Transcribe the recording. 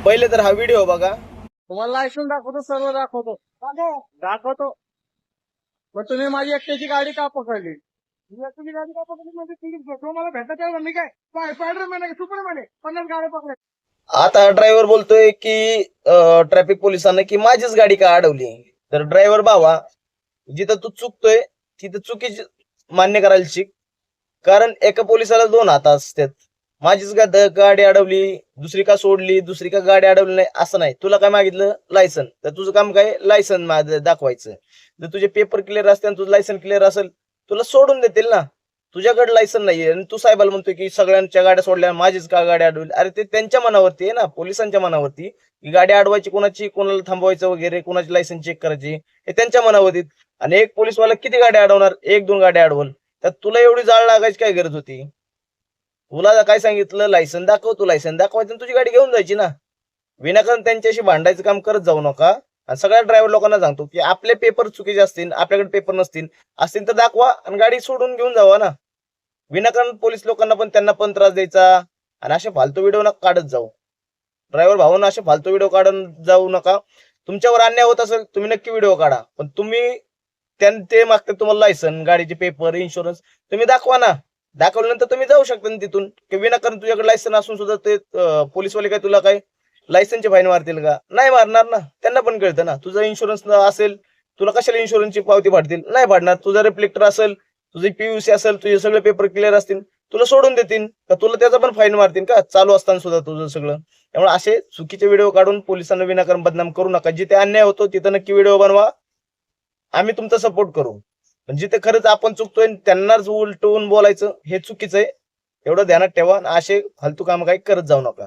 पहिले तर हा व्हिडिओ बघा. तुम्हाला लायसन दाखवतो, सर्व दाखवतो. दाखवतो. मग तुम्ही माझी एकट्याची गाडी का पकडली? मी एकट्याची गाडी का पकडली म्हणजे तिकीट घेतो मला भेटत आहे. मी काय स्पायडरमॅन आहे, सुपरमॅन आहे, 50 गाड्या पकडल्या. आता ड्रायव्हर बोलतोय की ट्रॅफिक पोलिसांना की माझीच गाडी का अडवली. तर ड्रायव्हर भावा, जिथं तू चुकतोय तिथं चुकीची मान्य करायला शिक. कारण एका पोलिसाला 2 हात असतात. माझीच गाडी अडवली, दुसरी का सोडली, दुसरी का गाडी अडवली नाही असं नाही. तुला काय मागितलं? लायसन. तर तुझं काम काय? लायसन दाखवायचं. जर तुझे पेपर क्लिअर असते आणि तुझं लायसन क्लिअर असेल, तुला सोडून देतील ना. तुझ्याकडे लायसन नाहीये आणि तू साहेबाला म्हणतोय की सगळ्यांच्या गाड्या सोडल्या, माझीच का गाडी अडवली. अरे ते त्यांच्या मनावरती आहे ना, पोलिसांच्या मनावरती. की गाडी अडवायची कोणाची, कोणाला थांबवायचं वगैरे, कोणाची लायसन चेक करायची हे त्यांच्या मनावरती. आणि एक पोलीसवाला किती गाड्या अडवणार? 1-2 गाड्या अडवल. तर तुला एवढी जाळ लागायची काय गरज होती? तुला काय सांगितलं? लायसन दाखव. तू लायसन दाखवायचं आणि तुझी गाडी घेऊन जायची ना. विनाकारण त्यांच्याशी भांडायचं काम करत जाऊ नका. आणि सगळ्या ड्रायव्हर लोकांना सांगतो की आपले पेपर चुकीचे असतील, आपल्याकडे पेपर असतील तर दाखवा आणि गाडी सोडून घेऊन जावा ना. विनाकारण पोलीस लोकांना पण त्यांना पण त्रास द्यायचा आणि असे फालतू व्हिडिओ नका काढत जाऊ. ड्रायव्हर भाऊंना असे फालतू व्हिडिओ काढत जाऊ नका. तुमच्यावर अन्याय होत असेल तुम्ही नक्की व्हिडिओ काढा, पण तुम्ही ते मागते तुम्हाला लायसन, गाडीचे पेपर, इन्शुरन्स तुम्ही दाखवा ना. दाखवल्यानंतर तुम्ही जाऊ शकता ना तिथून. की विनाकारण तुझ्याकडे लायसन असून सुद्धा ते पोलीसवाले काय तुला काय लायसनचे फाईन मारतील का? नाही मारणार ना. त्यांना पण कळतं ना. तुझा इन्शुरन्स असेल, तुला कशाला इन्शुरन्सची पावती फाडतील? नाही फाडणार. तुझा रिफ्लेक्टर असेल, तुझी पीयूसी असेल, तुझे सगळे पेपर क्लिअर असतील, तुला सोडून देतील का? तुला त्याचा पण फाईन मारतील का चालू असताना सुद्धा तुझं सगळं? त्यामुळे असे चुकीचे व्हिडिओ काढून पोलिसांना विनाकारण बदनाम करू नका. जिथे अन्याय होतो तिथं नक्की व्हिडिओ बनवा. आम्ही तुमचा सपोर्ट करू. पण जिथे खरंच आपण चुकतोय त्यांनाच उलटवून बोलायचं हे चुकीचं आहे. एवढं ध्यानात ठेवा. असे फालतू काम काही करत जाऊ नका.